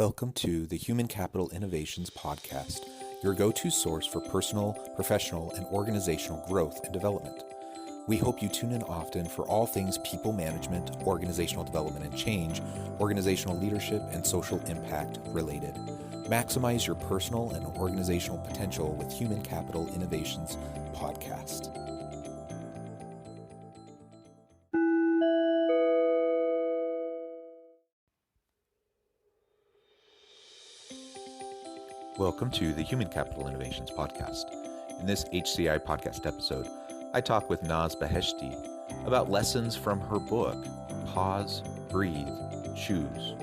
Welcome to the Human Capital Innovations Podcast, your go-to source for personal, professional, and organizational growth and development. We hope you tune in often for all things people management, organizational development and change, organizational leadership, and social impact related. Maximize your personal and organizational potential with Human Capital Innovations Podcast. Welcome to the Human Capital Innovations Podcast. In this HCI podcast episode, I talk with Beheshti about lessons from her book, Pause, Breathe, Choose.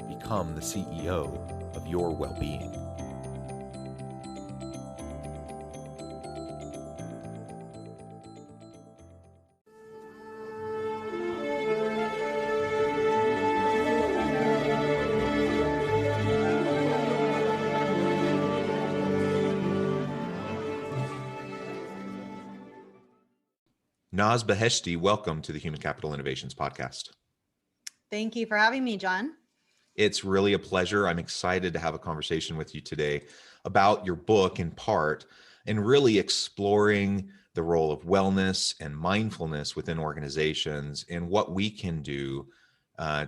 Become the CEO of your well-being. Beheshti, welcome to the Human Capital Innovations Podcast. Thank you for having me, John. It's really a pleasure. I'm excited to have a conversation with you today about your book in part, and really exploring the role of wellness and mindfulness within organizations and what we can do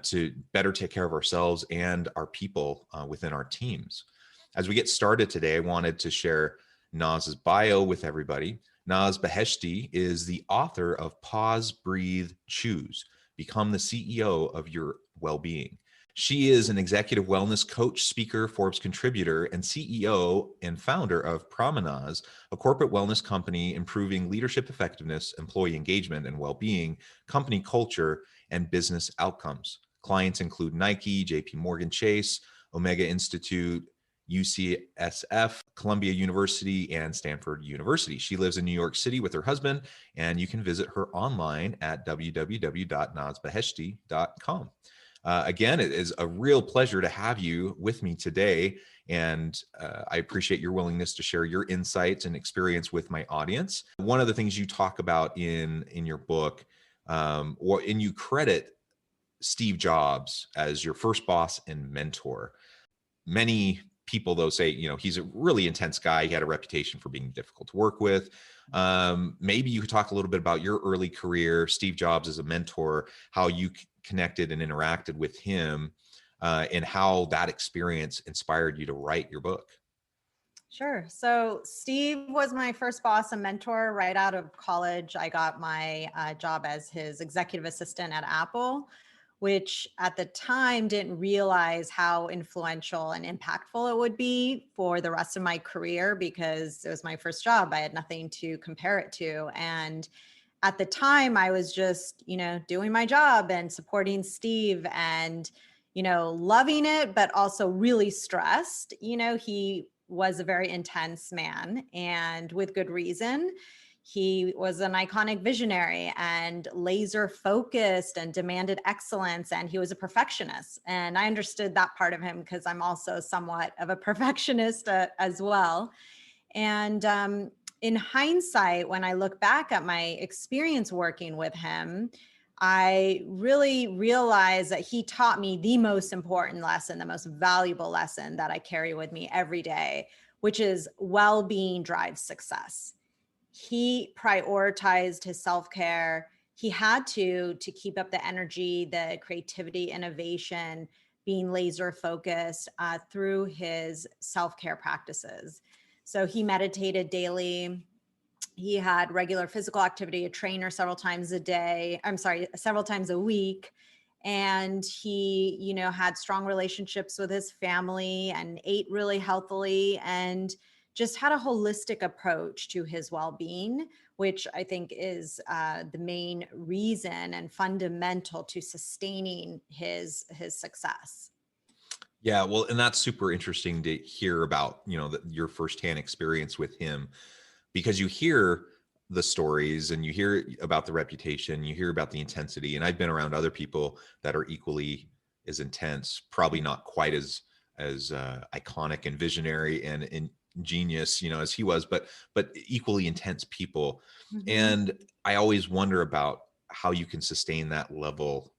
to better take care of ourselves and our people within our teams. As we get started today, I wanted to share Naz's bio with everybody. Beheshti is the author of Pause, Breathe, Choose. Become the CEO of your well-being. She is an executive wellness coach, speaker, Forbes contributor, and CEO and founder of Promenaz, a corporate wellness company improving leadership effectiveness, employee engagement and well-being, company culture, and business outcomes. Clients include Nike, JP Morgan Chase, Omega Institute, UCSF, Columbia University, and Stanford University. She lives in New York City with her husband, and you can visit her online at www.nazbeheshti.com. Again, it is a real pleasure to have you with me today, and I appreciate your willingness to share your insights and experience with my audience. One of the things you talk about in your book, and you credit Steve Jobs as your first boss and mentor. Many people, though, say, he's a really intense guy. He had a reputation for being difficult to work with. Maybe you could talk a little bit about your early career, Steve Jobs as a mentor, how you connected and interacted with him, and how that experience inspired you to write your book. Sure. So Steve was my first boss and mentor right out of college. I got my job as his executive assistant at Apple, which at the time didn't realize how influential and impactful it would be for the rest of my career, because it was my first job. I had nothing to compare it to. And at the time I was just, doing my job and supporting Steve and, loving it, but also really stressed. He was a very intense man, and with good reason. He was an iconic visionary and laser focused and demanded excellence. And he was a perfectionist. And I understood that part of him because I'm also somewhat of a perfectionist as well. And in hindsight, when I look back at my experience working with him, I really realized that he taught me the most important lesson, the most valuable lesson that I carry with me every day, which is well-being drives success. He prioritized his self-care. He had to keep up the energy, the creativity, innovation, being laser focused through his self-care practices. So he meditated daily. He had regular physical activity, a trainer several times a week. And he, had strong relationships with his family and ate really healthily and just had a holistic approach to his well-being, which I think is the main reason and fundamental to sustaining his success. Yeah, well, and that's super interesting to hear about, your firsthand experience with him, because you hear the stories and you hear about the reputation, you hear about the intensity, and I've been around other people that are equally as intense, probably not quite as iconic and visionary and genius, as he was, but equally intense people. Mm-hmm. And I always wonder about how you can sustain that level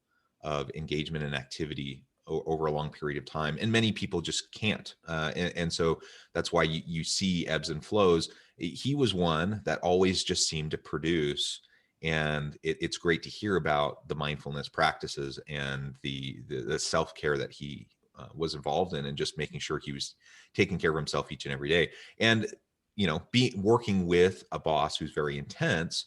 of engagement and activity over a long period of time, and many people just can't. And so that's why you see ebbs and flows. He was one that always just seemed to produce, and it's great to hear about the mindfulness practices and the self care that he was involved in, and just making sure he was taking care of himself each and every day. And be working with a boss who's very intense,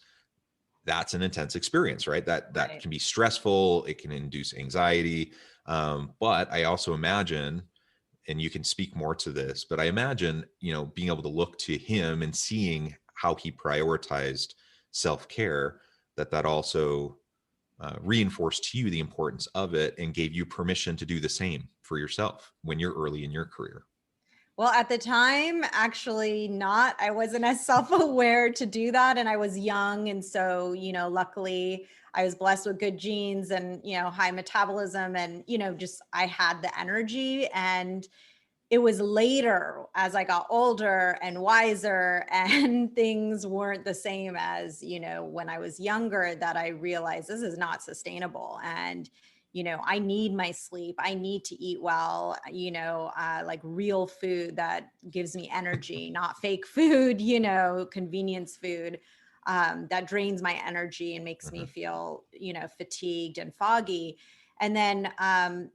that's an intense experience, right? That Right. can be stressful. It can induce anxiety. But I also imagine, and you can speak more to this, but I imagine, being able to look to him and seeing how he prioritized self-care, that also reinforced to you the importance of it and gave you permission to do the same for yourself when you're early in your career. Well, at the time, actually not. I wasn't as self-aware to do that. And I was young. And so, luckily I was blessed with good genes and, high metabolism and, just I had the energy. And it was later as I got older and wiser and things weren't the same as, when I was younger, that I realized this is not sustainable. And, I need my sleep. I need to eat well, like real food that gives me energy, not fake food, convenience food that drains my energy and makes me Mhm. feel, fatigued and foggy. And then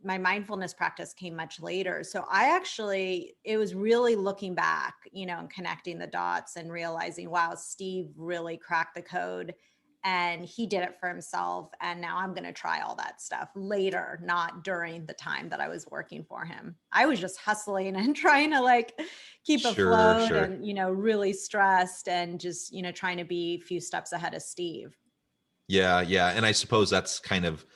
my mindfulness practice came much later. So it was really looking back, and connecting the dots and realizing, wow, Steve really cracked the code and he did it for himself. And now I'm going to try all that stuff later, not during the time that I was working for him. I was just hustling and trying to like keep Sure, afloat sure. and, really stressed and just, trying to be a few steps ahead of Steve. Yeah, yeah. And I suppose that's kind of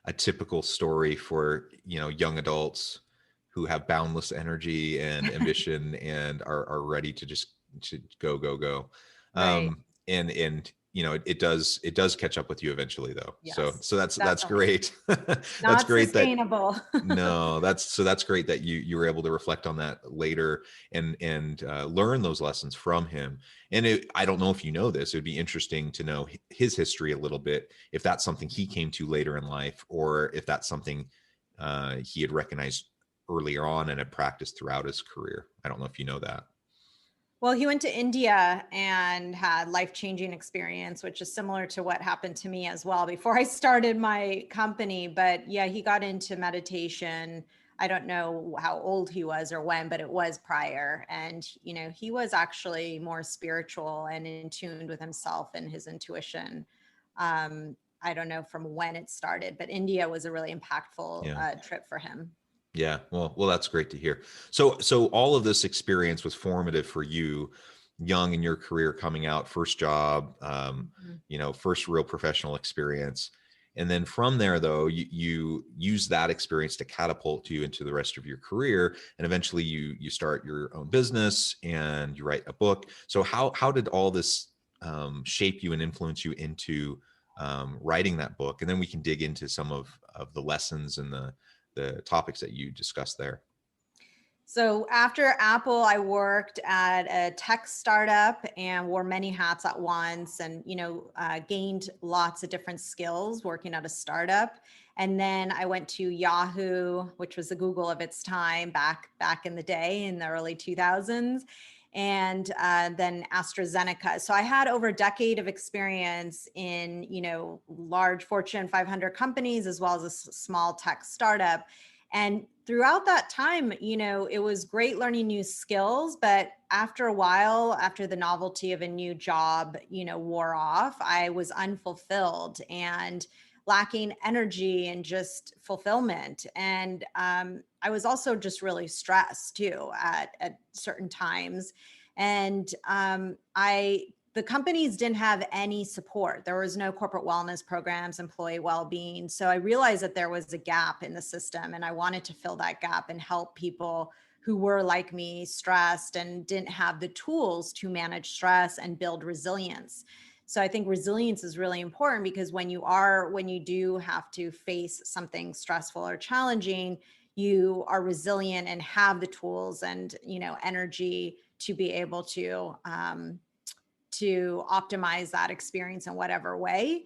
a typical story for, young adults who have boundless energy and ambition and are ready to just to go, go, go. Right. And it does catch up with you eventually though. So Yes, so that's definitely. great. That's Not great that sustainable. no, that's great that you were able to reflect on that later and learn those lessons from him. And I don't know if you know this. It would be interesting to know his history a little bit, if that's something he came to later in life, or if that's something he had recognized earlier on and had practiced throughout his career. I don't know if you know that. Well, he went to India and had life-changing experience, which is similar to what happened to me as well before I started my company. But yeah, he got into meditation. I don't know how old he was or when, but it was prior. And, he was actually more spiritual and in tune with himself and his intuition. I don't know from when it started, but India was a really impactful Yeah. trip for him. Yeah, well, that's great to hear. So all of this experience was formative for you, young in your career, coming out, first job, Mhm. first real professional experience, and then from there, though, you use that experience to catapult you into the rest of your career, and eventually you start your own business and you write a book. So how did all this shape you and influence you into writing that book? And then we can dig into some of the lessons and the topics that you discussed there. So after Apple, I worked at a tech startup and wore many hats at once, and gained lots of different skills working at a startup. And then I went to Yahoo, which was the Google of its time back in the day in the early 2000s, and then AstraZeneca. So I had over a decade of experience in large Fortune 500 companies as well as a small tech startup. And throughout that time, it was great learning new skills. But after a while, after the novelty of a new job, wore off, I was unfulfilled and lacking energy and just fulfillment. And I was also just really stressed too at certain times. And the companies didn't have any support. There was no corporate wellness programs, employee well-being. So I realized that there was a gap in the system, and I wanted to fill that gap and help people who were like me, stressed and didn't have the tools to manage stress and build resilience. So I think resilience is really important, because when you do have to face something stressful or challenging, you are resilient and have the tools and energy to be able to optimize that experience in whatever way.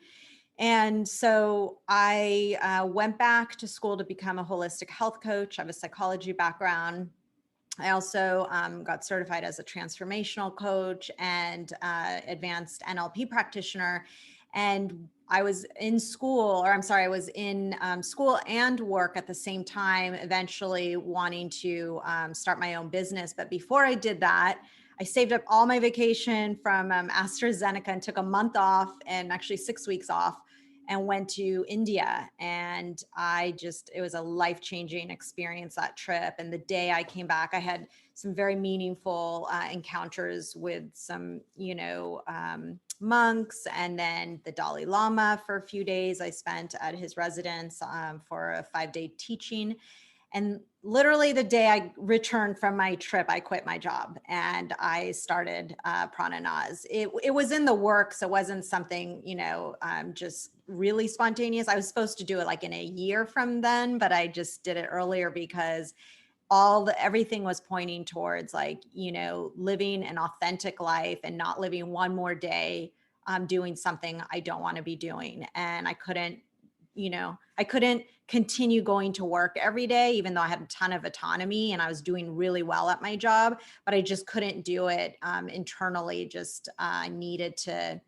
And so I went back to school to become a holistic health coach. I have a psychology background. I also got certified as a transformational coach and advanced NLP practitioner. And I was in school, or I'm sorry, I was in school and work at the same time, eventually wanting to start my own business. But before I did that, I saved up all my vacation from AstraZeneca and took a month off, and actually 6 weeks off, and went to India. And it was a life-changing experience, that trip. And the day I came back, I had some very meaningful encounters with some, monks, and then the Dalai Lama for a few days. I spent at his residence for a 5-day teaching. And literally the day I returned from my trip, I quit my job and I started Prana Naz. It was in the works. It wasn't something, just really spontaneous. I was supposed to do it like in a year from then, but I just did it earlier because everything was pointing towards living an authentic life and not living one more day doing something I don't want to be doing. And I couldn't continue going to work every day, even though I had a ton of autonomy and I was doing really well at my job, but I just couldn't do it internally. I needed to,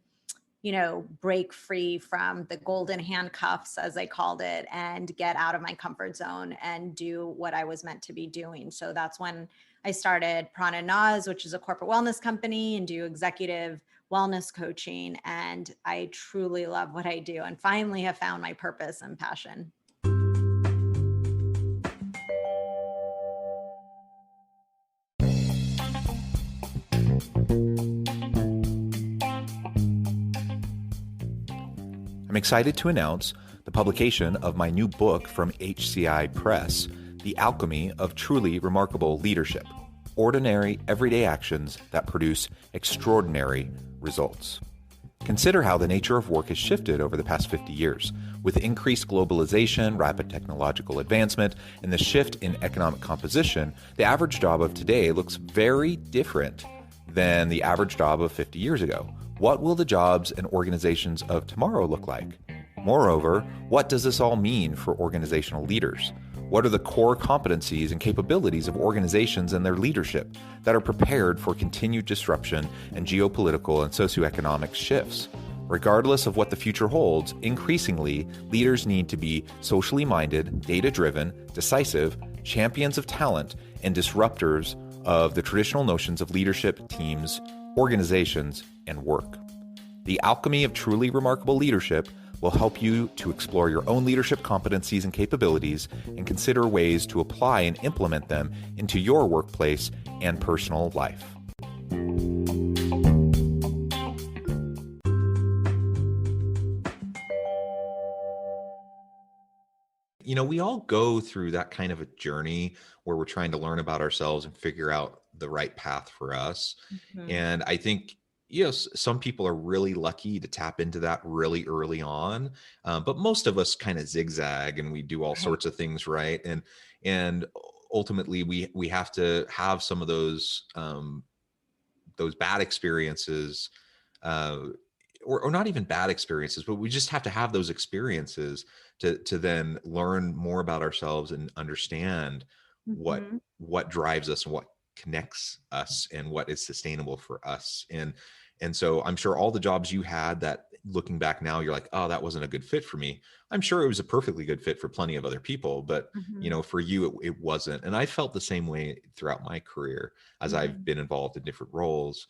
break free from the golden handcuffs, as I called it, and get out of my comfort zone and do what I was meant to be doing. So that's when I started Prana Naz, which is a corporate wellness company, and do executive wellness coaching. And I truly love what I do and finally have found my purpose and passion. I'm excited to announce the publication of my new book from HCI Press, The Alchemy of Truly Remarkable Leadership: Ordinary, Everyday Actions That Produce Extraordinary Results. Consider how the nature of work has shifted over the past 50 years. With increased globalization, rapid technological advancement, and the shift in economic composition, the average job of today looks very different than the average job of 50 years ago. What will the jobs and organizations of tomorrow look like? Moreover, what does this all mean for organizational leaders? What are the core competencies and capabilities of organizations and their leadership that are prepared for continued disruption and geopolitical and socioeconomic shifts? Regardless of what the future holds, increasingly, leaders need to be socially minded, data-driven, decisive, champions of talent, and disruptors of the traditional notions of leadership, teams, organizations, and work. The Alchemy of Truly Remarkable Leadership will help you to explore your own leadership competencies and capabilities and consider ways to apply and implement them into your workplace and personal life. We all go through that kind of a journey where we're trying to learn about ourselves and figure out the right path for us. Mm-hmm. And I think, yes, some people are really lucky to tap into that really early on, but most of us kind of zigzag and we do all sorts of things, right? And ultimately, we have to have some of those bad experiences, or not even bad experiences, but we just have to have those experiences to then learn more about ourselves and understand Mm-hmm. what drives us and what connects us and what is sustainable for us. And so I'm sure all the jobs you had that, looking back now, you're like, oh, that wasn't a good fit for me. I'm sure it was a perfectly good fit for plenty of other people, but Mm-hmm. for you, it wasn't. And I felt the same way throughout my career as I've been involved in different roles.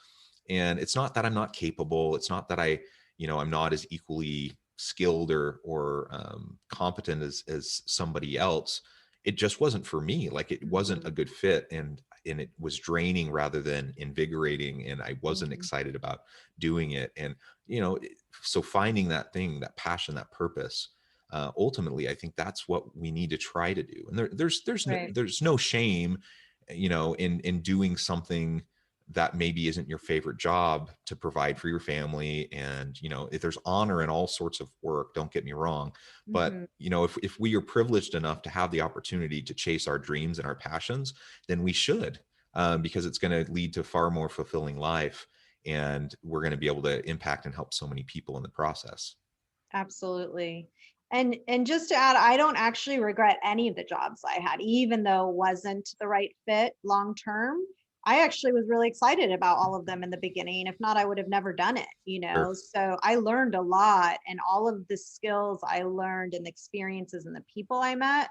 And it's not that I'm not capable. It's not that I'm not as equally skilled or competent as somebody else. It just wasn't for me. Like, it wasn't a good fit, and it was draining rather than invigorating, and I wasn't excited about doing it. And so finding that thing, that passion, that purpose, ultimately, I think that's what we need to try to do. And there's no shame, in doing something that maybe isn't your favorite job to provide for your family. And, if there's honor in all sorts of work, don't get me wrong. But, if we are privileged enough to have the opportunity to chase our dreams and our passions, then we should, because it's going to lead to far more fulfilling life. And we're going to be able to impact and help so many people in the process. Absolutely. And just to add, I don't actually regret any of the jobs I had, even though it wasn't the right fit long term. I actually was really excited about all of them in the beginning. If not, I would have never done it, you Sure. know. So I learned a lot, and all of the skills I learned and the experiences and the people I met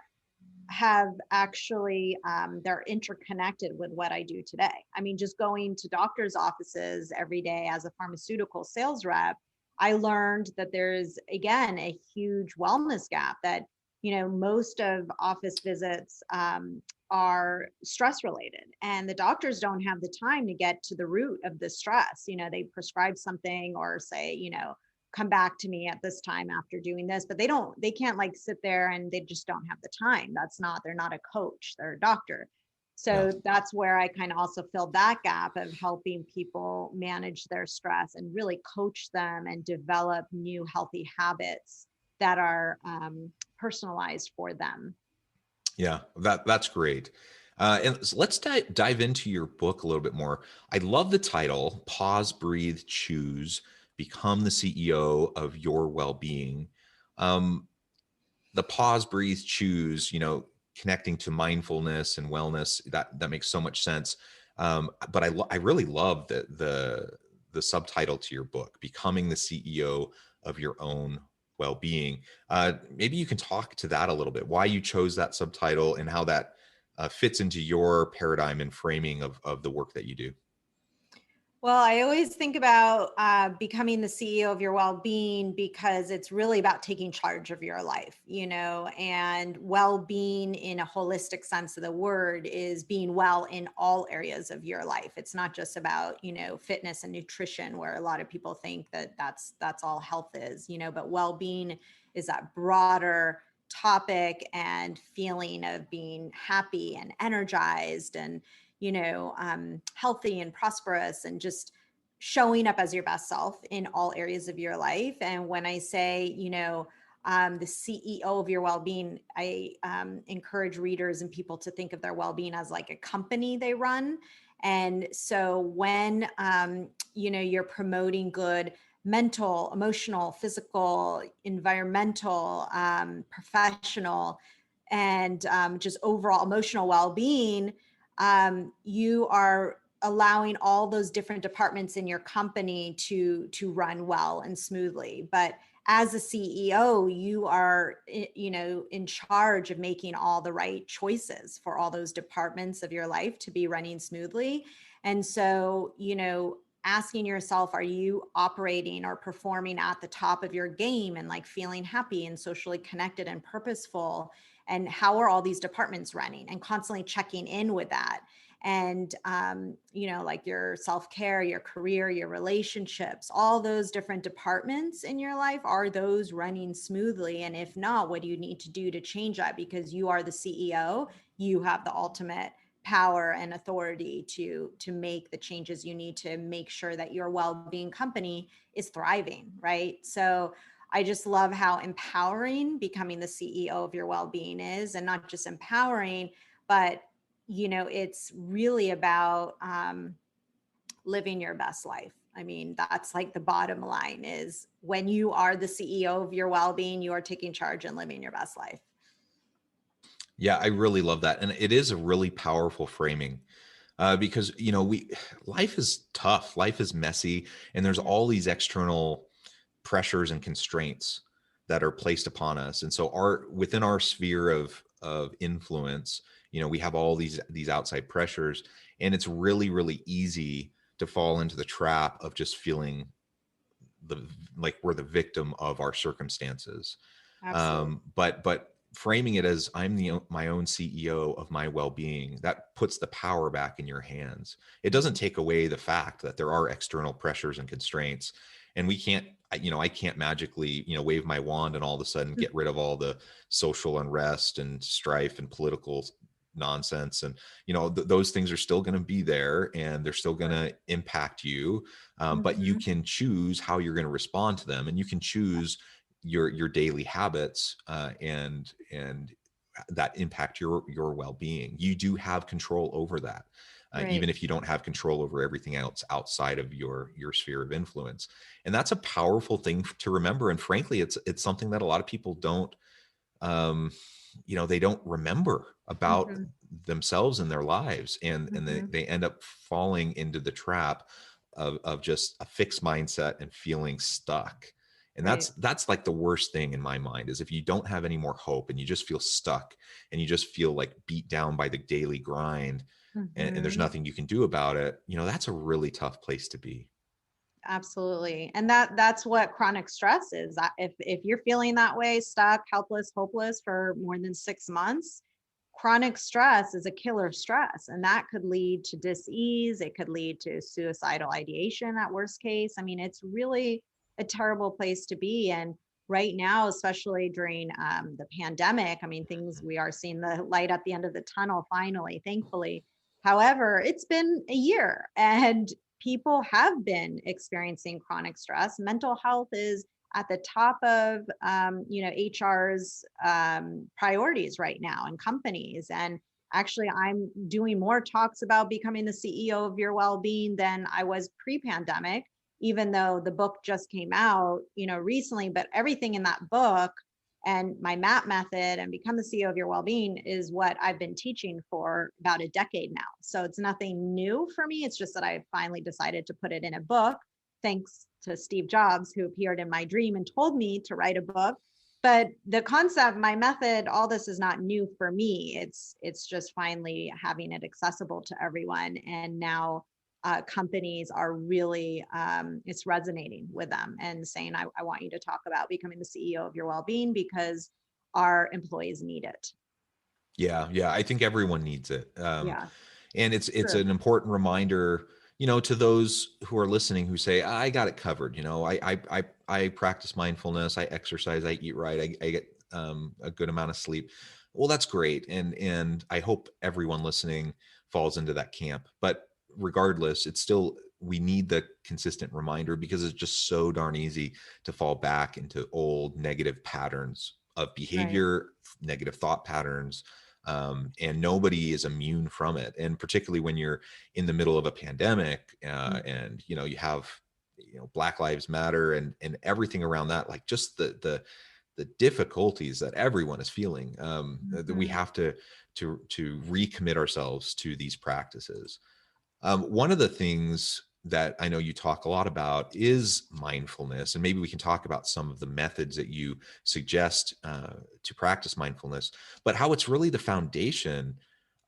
have actually they're interconnected with what I do today. I mean, just going to doctors' offices every day as a pharmaceutical sales rep, I learned that there's again a huge wellness gap that, you know, most of office visits are stress related, and the doctors don't have the time to get to the root of the stress. You know, they prescribe something or say, you know, come back to me at this time after doing this, but they can't like sit there, and they just don't have the time. That's not, they're not a coach, they're a doctor. Yeah. So that's where I kind of also filled that gap of helping people manage their stress and really coach them and develop new healthy habits that are personalized for them. Yeah, that's great. And so let's dive into your book a little bit more. I love the title: Pause, Breathe, Choose, Become the CEO of Your Well-Being. Um, the pause, breathe, choose, connecting to mindfulness and wellness, that makes so much sense. But I really love the subtitle to your book: Becoming the CEO of Your Own Well-Being. Maybe you can talk to that a little bit, why you chose that subtitle and how that fits into your paradigm and framing of the work that you do. Well, I always think about becoming the CEO of your well being because it's really about taking charge of your life, you know, and well being in a holistic sense of the word is being well in all areas of your life. It's not just about, you know, fitness and nutrition, where a lot of people think that that's all health is, you know, but well being is that broader topic and feeling of being happy and energized and, you know, healthy and prosperous and just showing up as your best self in all areas of your life. And when I say, you know, the CEO of your well-being, I encourage readers and people to think of their well-being as like a company they run. And so when, you know, you're promoting good mental, emotional, physical, environmental, professional, and just overall emotional well-being, you are allowing all those different departments in your company to run well and smoothly. But as a CEO, you are, you know, in charge of making all the right choices for all those departments of your life to be running smoothly. And so, you know, asking yourself, are you operating or performing at the top of your game and like feeling happy and socially connected and purposeful? And how are all these departments running, and constantly checking in with that. And you know, like your self-care, your career, your relationships, all those different departments in your life, are those running smoothly? And if not, what do you need to do to change that? Because you are the CEO, you have the ultimate power and authority to make the changes you need to make sure that your well-being company is thriving, right? So I just love how empowering becoming the CEO of your well-being is, and not just empowering, but you know, it's really about living your best life. I mean, that's like the bottom line is when you are the CEO of your well-being, you are taking charge and living your best life. Yeah, I really love that. And it is a really powerful framing, because, life is tough, life is messy, and there's all these external pressures and constraints that are placed upon us. And so within our sphere of influence, we have all these outside pressures, and it's really, really easy to fall into the trap of just feeling the like we're the victim of our circumstances. Absolutely. But framing it as I'm my own CEO of my well-being, that puts the power back in your hands. It doesn't take away the fact that there are external pressures and constraints, and we can't, I can't magically, wave my wand and all of a sudden get rid of all the social unrest and strife and political nonsense. And those things are still going to be there, and they're still going to impact you. But you Mm-hmm. can choose how you're going to respond to them, and you can choose your daily habits, and that impact your well-being. You do have control over that, Right. even if you don't have control over everything else outside of your sphere of influence. And that's a powerful thing to remember. And frankly, it's something that a lot of people don't, um, they don't remember about Mm-hmm. themselves and their lives, and Mm-hmm. they end up falling into the trap of just a fixed mindset and feeling stuck. And Right. that's like the worst thing in my mind, is if you don't have any more hope and you just feel stuck and you just feel like beat down by the daily grind, and there's Mm-hmm. nothing you can do about it. That's a really tough place to be. Absolutely. And that's what chronic stress is. If you're feeling that way, stuck, helpless, hopeless for more than 6 months, chronic stress is a killer of stress. And that could lead to dis-ease. It could lead to suicidal ideation at worst case. I mean, it's really a terrible place to be. And right now, especially during the pandemic, I mean, we are seeing the light at the end of the tunnel finally, thankfully. However, it's been a year and people have been experiencing chronic stress. Mental health is at the top of HR's priorities right now in companies. And actually, I'm doing more talks about becoming the CEO of your well-being than I was pre-pandemic, even though the book just came out, recently. But everything in that book and my MAP method and become the CEO of your well-being is what I've been teaching for about a decade now. So it's nothing new for me. It's just that I finally decided to put it in a book, thanks to Steve Jobs, who appeared in my dream and told me to write a book. But the concept, my method, all this is not new for me. It's just finally having it accessible to everyone. And now companies are really, it's resonating with them and saying, I want you to talk about becoming the CEO of your well-being because our employees need it. Yeah, yeah, I think everyone needs it. Yeah, And it's true. an important reminder, to those who are listening who say, I got it covered. I practice mindfulness, I exercise, I eat right, I get a good amount of sleep. Well, that's great. And I hope everyone listening falls into that camp. But regardless, it's still, we need the consistent reminder, because it's just so darn easy to fall back into old negative patterns of Right. behavior, negative thought patterns, and nobody is immune from it. And particularly when you're in the middle of a pandemic, Mm. and you have Black Lives Matter and everything around that, like just the difficulties that everyone is feeling, that we Mhm. have to recommit ourselves to these practices. One of the things that I know you talk a lot about is mindfulness, and maybe we can talk about some of the methods that you suggest to practice mindfulness, but how it's really the foundation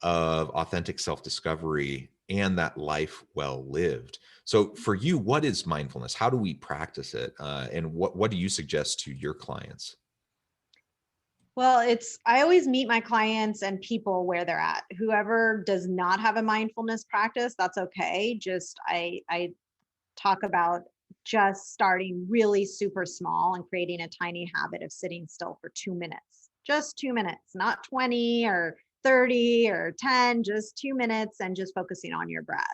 of authentic self-discovery and that life well lived. So, for you, what is mindfulness? How do we practice it, and what do you suggest to your clients? Well, I always meet my clients and people where they're at. Whoever does not have a mindfulness practice, that's okay. Just I talk about just starting really super small and creating a tiny habit of sitting still for 2 minutes, just 2 minutes, not 20 or 30 or 10, just 2 minutes, and just focusing on your breath.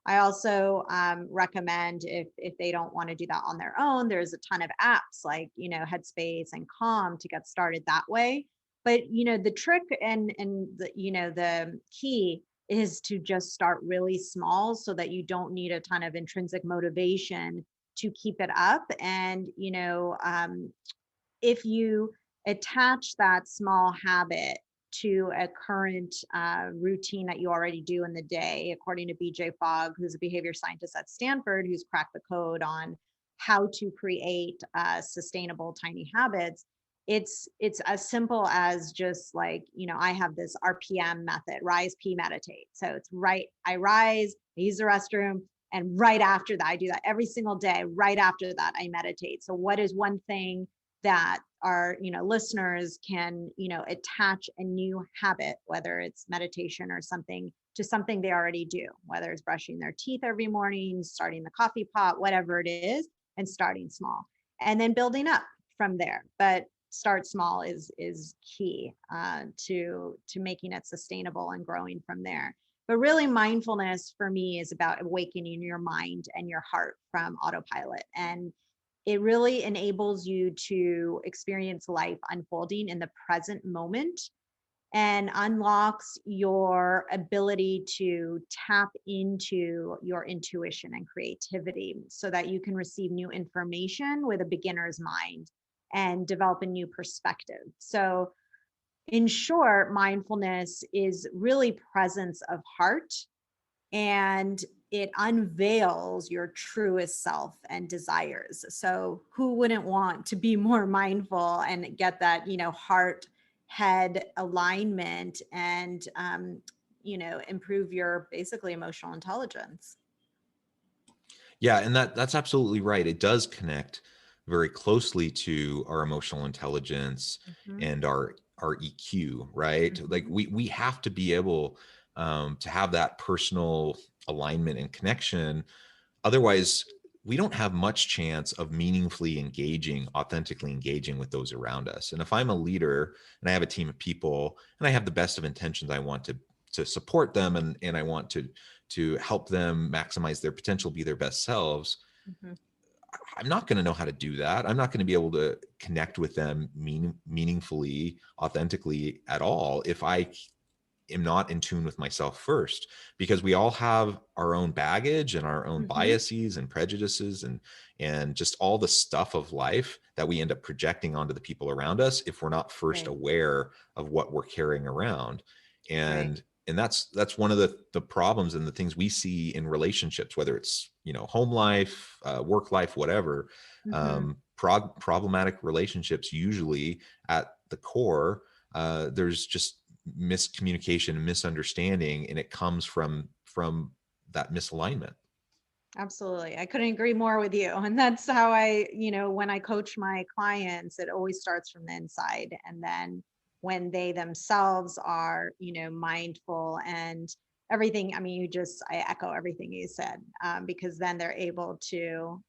I also recommend, if they don't want to do that on their own, there's a ton of apps like Headspace and Calm to get started that way. But the trick and the key is to just start really small so that you don't need a ton of intrinsic motivation to keep it up. And if you attach that small habit to a current routine that you already do in the day, according to BJ Fogg, who's a behavior scientist at Stanford, who's cracked the code on how to create sustainable tiny habits. It's as simple as just like, I have this RPM method, rise, P, meditate. So it's right, I rise, I use the restroom, and right after that, I do that every single day. Right after that, I meditate. So what is one thing that our listeners can attach a new habit, whether it's meditation or something, to something they already do, whether it's brushing their teeth every morning, starting the coffee pot, whatever it is, and starting small and then building up from there. But start small is key to making it sustainable and growing from there. But really, mindfulness for me is about awakening your mind and your heart from autopilot. And it really enables you to experience life unfolding in the present moment and unlocks your ability to tap into your intuition and creativity so that you can receive new information with a beginner's mind and develop a new perspective. So, in short, mindfulness is really presence of heart, and it unveils your truest self and desires. So who wouldn't want to be more mindful and get that, heart head alignment and, improve your basically emotional intelligence. Yeah, and that's absolutely right. It does connect very closely to our emotional intelligence Mhm, and our EQ, right? Like mhm. we have to be able to have that personal alignment and connection. Otherwise, we don't have much chance of meaningfully engaging, authentically engaging with those around us. And if I'm a leader and I have a team of people and I have the best of intentions, I want to support them and I want to help them maximize their potential, be their best selves. Mhm. I'm not going to know how to do that. I'm not going to be able to connect with them meaningfully, authentically at all if I am not in tune with myself first, because we all have our own baggage and our own Mhm. biases and prejudices and just all the stuff of life that we end up projecting onto the people around us if we're not first Right. aware of what we're carrying around. Right. And that's one of the problems and the things we see in relationships, whether it's home life, work life, whatever. Mhm. Problematic relationships usually at the core, there's just miscommunication and misunderstanding, and it comes from that misalignment. Absolutely. I couldn't agree more with you. And that's how when I coach my clients, it always starts from the inside. And then when they themselves are, mindful and everything, I mean, I echo everything you said, because then they're able to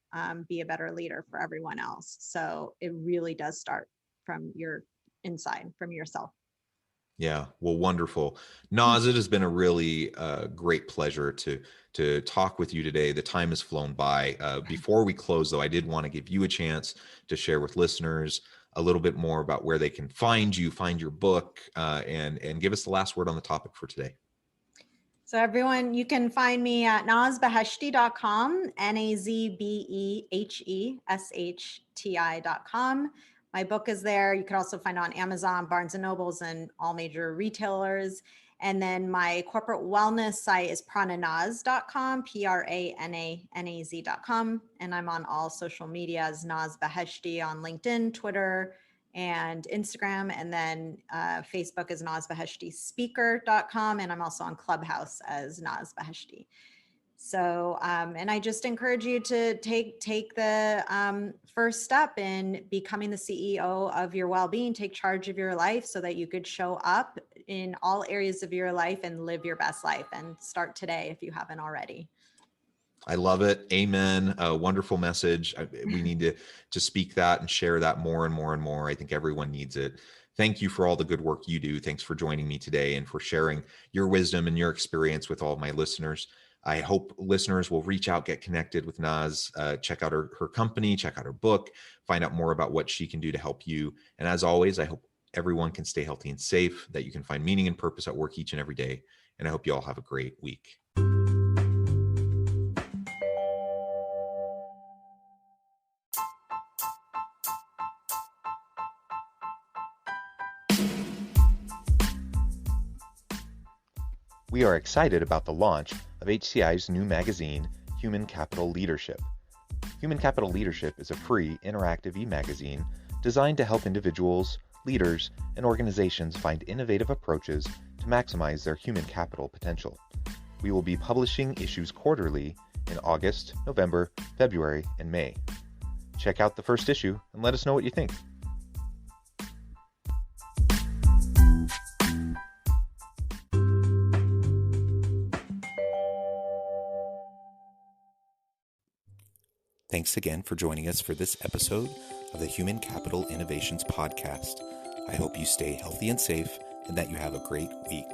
be a better leader for everyone else. So it really does start from your inside, from yourself. Yeah, well, wonderful. Naz, it has been a really great pleasure to talk with you today. The time has flown by. Before we close, though, I did want to give you a chance to share with listeners a little bit more about where they can find you, find your book, and give us the last word on the topic for today. So everyone, you can find me at nazbeheshti.com, nazbeheshti.com. My book is there. You can also find it on Amazon, Barnes and Nobles, and all major retailers. And then my corporate wellness site is prananaz.com, prananaz.com. And I'm on all social media as Naz Beheshti on LinkedIn, Twitter, and Instagram. And then Facebook is nazbeheshtispeaker.com. And I'm also on Clubhouse as Naz Beheshti. So, and I just encourage you to take the first step in becoming the CEO of your well-being, take charge of your life so that you could show up in all areas of your life and live your best life, and start today if you haven't already. I love it. Amen. A wonderful message. We need to speak that and share that more and more and more. I think everyone needs it. Thank you for all the good work you do. Thanks for joining me today and for sharing your wisdom and your experience with all of my listeners. I hope listeners will reach out, get connected with Naz, check out her company, check out her book, find out more about what she can do to help you. And as always, I hope everyone can stay healthy and safe, that you can find meaning and purpose at work each and every day. And I hope you all have a great week. We are excited about the launch of HCI's new magazine, Human Capital Leadership. Human Capital Leadership is a free, interactive e-magazine designed to help individuals, leaders, and organizations find innovative approaches to maximize their human capital potential. We will be publishing issues quarterly in August, November, February, and May. Check out the first issue and let us know what you think. Thanks again for joining us for this episode of the Human Capital Innovations Podcast. I hope you stay healthy and safe and that you have a great week.